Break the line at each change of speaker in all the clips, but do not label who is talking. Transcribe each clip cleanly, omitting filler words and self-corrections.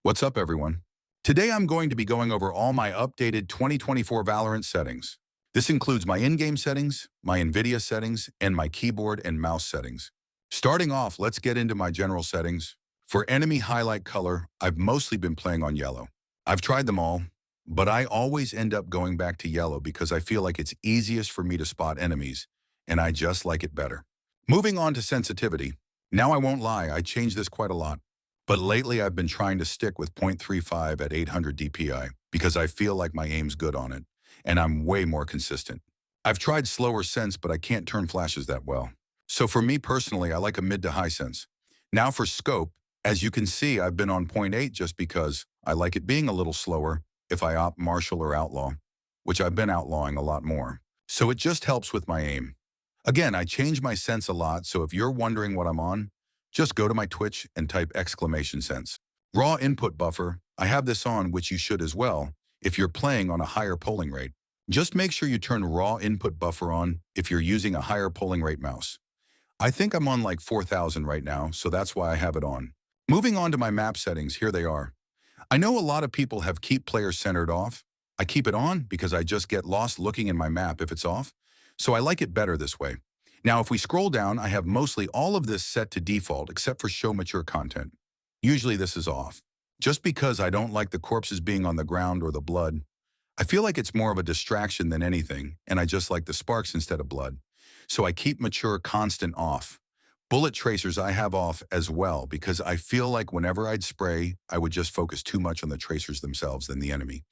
What's up, everyone? Today I'm going to be going over all my updated 2024 Valorant settings. This includes my in-game settings, my NVIDIA settings, and my keyboard and mouse settings. Starting off, let's get into my general settings. For enemy highlight color, I've mostly been playing on yellow. I've tried them all, but I always end up going back to yellow because I feel like it's easiest for me to spot enemies, and I just like it better. Moving on to sensitivity. Now I won't lie, I changed this quite a lot. But lately I've been trying to stick with 0.35 at 800 DPI because I feel like my aim's good on it, and I'm way more consistent. I've tried slower sense, but I can't turn flashes that well. So for me personally, I like a mid to high sense. Now for scope, as you can see, I've been on 0.8 just because I like it being a little slower if I opt martial or outlaw, which I've been outlawing a lot more. So it just helps with my aim. Again, I change my sense a lot, so if you're wondering what I'm on, just go to my Twitch and type !sense. Raw input buffer, I have this on, which you should as well, if you're playing on a higher polling rate. Just make sure you turn raw input buffer on if you're using a higher polling rate mouse. I think I'm on like 4,000 right now, so that's why I have it on. Moving on to my map settings, here they are. I know a lot of people have keep player centered off. I keep it on because I just get lost looking in my map if it's off, so I like it better this way. Now, if we scroll down, I have mostly all of this set to default except for show mature content. Usually this is off. Just because I don't like the corpses being on the ground or the blood. I feel like it's more of a distraction than anything, and I just like the sparks instead of blood. So I keep mature constant off. Bullet tracers I have off as well because I feel like whenever I'd spray, I would just focus too much on the tracers themselves than the enemy.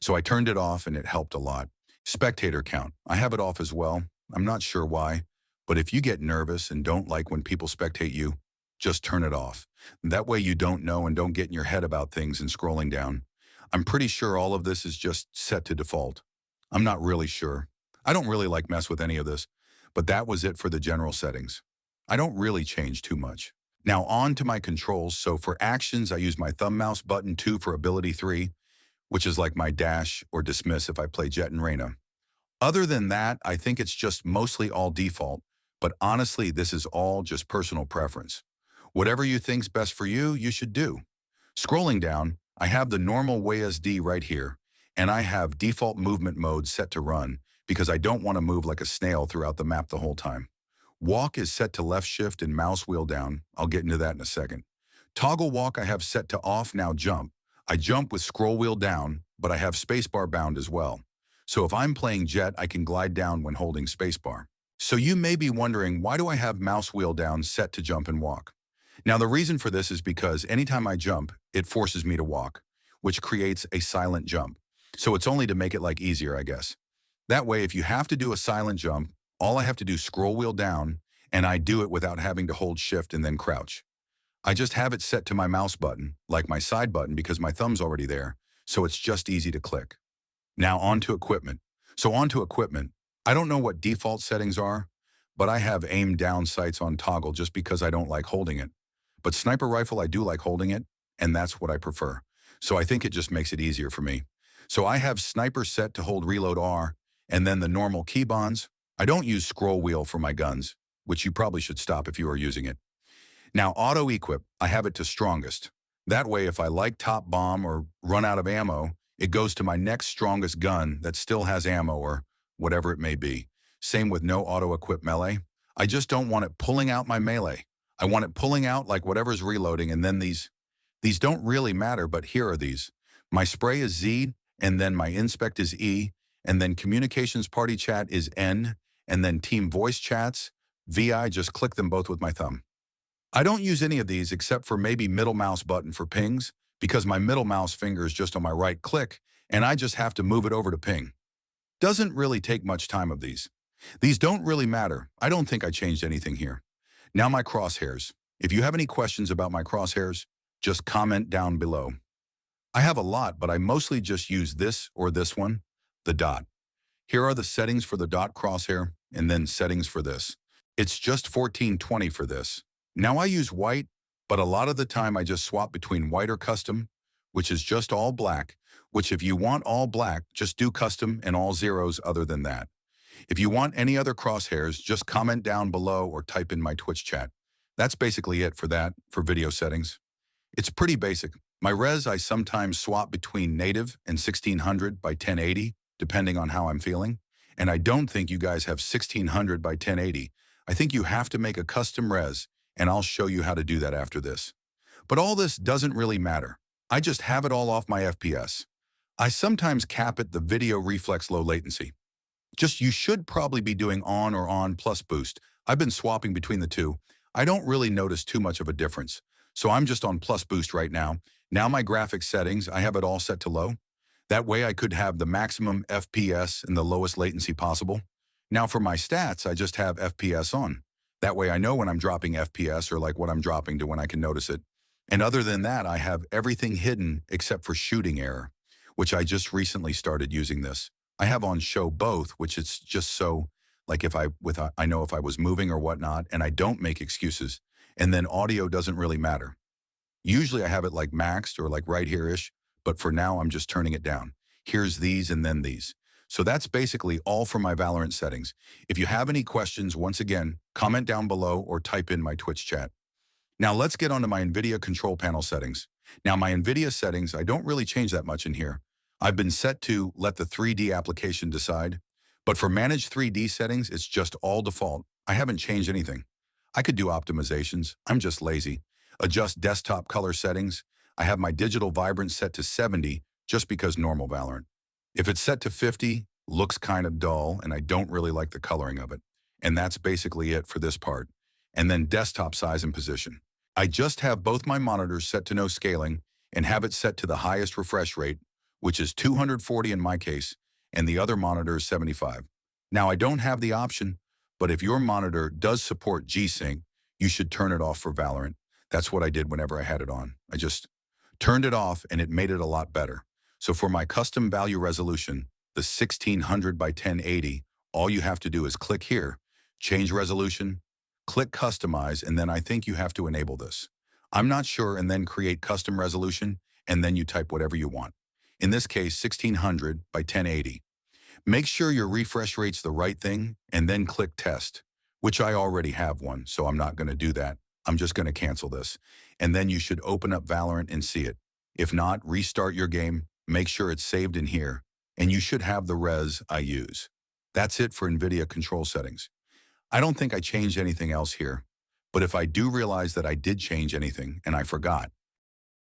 So I turned it off and it helped a lot. Spectator count, I have it off as well. I'm not sure why. But if you get nervous and don't like when people spectate you, just turn it off. That way you don't know and don't get in your head about things and scrolling down. I'm pretty sure all of this is just set to default. I'm not really sure. I don't really like mess with any of this, but that was it for the general settings. I don't really change too much. Now on to my controls. So for actions, I use my thumb mouse button 2 for ability 3, which is like my dash or dismiss if I play Jet and Reyna. Other than that, I think it's just mostly all default. But honestly, this is all just personal preference. Whatever you think's best for you, you should do. Scrolling down, I have the normal WASD right here, and I have default movement mode set to run because I don't want to move like a snail throughout the map the whole time. Walk is set to left shift and mouse wheel down. I'll get into that in a second. Toggle walk I have set to off. Now jump. I jump with scroll wheel down, but I have spacebar bound as well. So if I'm playing Jet, I can glide down when holding spacebar. So you may be wondering, why do I have mouse wheel down set to jump and walk? Now the reason for this is because anytime I jump, it forces me to walk, which creates a silent jump. So it's only to make it like easier, I guess. That way, if you have to do a silent jump, all I have to do is scroll wheel down, and I do it without having to hold shift and then crouch. I just have it set to my mouse button, like my side button because my thumb's already there, so it's just easy to click. Now on to equipment. I don't know what default settings are, but I have aim down sights on toggle just because I don't like holding it. But sniper rifle, I do like holding it, and that's what I prefer. So I think it just makes it easier for me. So I have sniper set to hold reload R, and then the normal keybinds. I don't use scroll wheel for my guns, which you probably should stop if you are using it. Now auto equip, I have it to strongest. That way if I like top bomb or run out of ammo, it goes to my next strongest gun that still has ammo or whatever it may be. Same with no auto-equip melee. I just don't want it pulling out my melee. I want it pulling out like whatever's reloading, and then these don't really matter, but here are these. My spray is Z, and then my inspect is E, and then communications party chat is N, and then team voice chats, VI, just click them both with my thumb. I don't use any of these except for maybe middle mouse button for pings, because my middle mouse finger is just on my right click, and I just have to move it over to ping. Doesn't really take much time of these. These don't really matter. I don't think I changed anything here. Now my crosshairs. If you have any questions about my crosshairs, just comment down below. I have a lot, but I mostly just use this or this one, the dot. Here are the settings for the dot crosshair, and then settings for this. It's just 1420 for this. Now I use white, but a lot of the time I just swap between white or custom, which is just all black, which if you want all black, just do custom and all zeros other than that. If you want any other crosshairs, just comment down below or type in my Twitch chat. That's basically it for that, for video settings. It's pretty basic. My res, I sometimes swap between native and 1600 by 1080, depending on how I'm feeling. And I don't think you guys have 1600 by 1080. I think you have to make a custom res, and I'll show you how to do that after this. But all this doesn't really matter. I just have it all off my FPS. I sometimes cap it the video reflex low latency. Just you should probably be doing on plus boost. I've been swapping between the two. I don't really notice too much of a difference. So I'm just on plus boost right now. Now my graphics settings, I have it all set to low. That way I could have the maximum FPS and the lowest latency possible. Now for my stats, I just have FPS on. That way I know when I'm dropping FPS or like what I'm dropping to when I can notice it. And other than that, I have everything hidden except for shooting error, which I just recently started using this. I have on show both, which is just so like if I know if I was moving or whatnot, and I don't make excuses. And then audio doesn't really matter. Usually I have it like maxed or like right here-ish, but for now I'm just turning it down. Here's these and then these. So that's basically all for my Valorant settings. If you have any questions, once again, comment down below or type in my Twitch chat. Now let's get onto my NVIDIA control panel settings. Now my NVIDIA settings, I don't really change that much in here. I've been set to let the 3D application decide, but for manage 3D settings, it's just all default. I haven't changed anything. I could do optimizations, I'm just lazy. Adjust desktop color settings. I have my digital vibrance set to 70 just because normal Valorant. If it's set to 50, looks kind of dull and I don't really like the coloring of it. And that's basically it for this part. And then desktop size and position. I just have both my monitors set to no scaling and have it set to the highest refresh rate, which is 240 in my case, and the other monitor is 75. Now I don't have the option, but if your monitor does support G-Sync, you should turn it off for Valorant. That's what I did whenever I had it on. I just turned it off and it made it a lot better. So for my custom value resolution, the 1600 by 1080, all you have to do is click here, change resolution, click customize, and then I think you have to enable this. I'm not sure, and then create custom resolution, and then you type whatever you want. In this case, 1600 by 1080. Make sure your refresh rate's the right thing, and then click test, which I already have one, so I'm not going to do that. I'm just going to cancel this. And then you should open up Valorant and see it. If not, restart your game, make sure it's saved in here, and you should have the res I use. That's it for NVIDIA control settings. I don't think I changed anything else here, but if I do realize that I did change anything and I forgot,